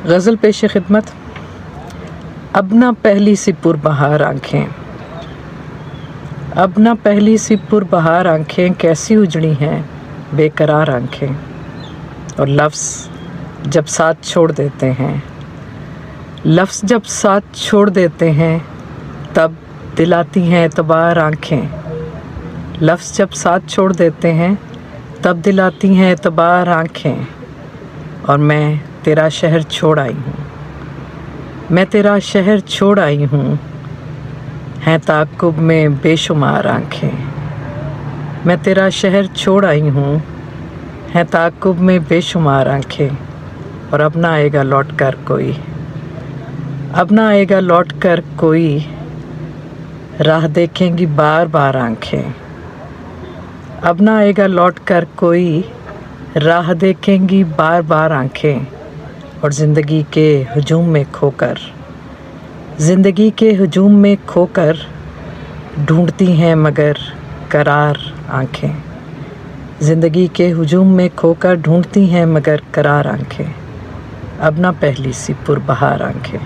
غزل پیش خدمت۔ اب نہ پہلی سی پربہار آنکھیں، اب نہ پہلی سی پربہار آنکھیں، کیسی اجڑی ہیں بے قرار آنکھیں، اور لفظ جب ساتھ چھوڑ دیتے ہیں، لفظ جب ساتھ چھوڑ دیتے ہیں تب دلاتی ہیں اعتبار آنکھیں، لفظ جب ساتھ چھوڑ دیتے ہیں تب دلاتی ہیں اعتبار آنکھیں، اور میں تیرا شہر چھوڑ آئی ہوں، میں تیرا شہر چھوڑ آئی ہوں، ہیں تعاقب میں بے شمار آنکھیں، میں تیرا شہر چھوڑ آئی ہوں، ہیں تعاقب میں بے شمار آنکھیں، اور اب نہ آئے گا لوٹ کر کوئی، اب نہ آئے گا لوٹ کر کوئی، راہ دیکھیں گی بار بار آنکھیں، اب نہ آئے گا لوٹ کر کوئی، راہ دیکھیں گی بار بار آنکھیں، اور زندگی کے ہجوم میں کھو کر، زندگی کے ہجوم میں کھو کر ڈھونڈتی ہیں مگر قرار آنکھیں، زندگی کے ہجوم میں کھو کر ڈھونڈتی ہیں مگر قرار آنکھیں، اب نہ پہلی سی پربہار آنکھیں۔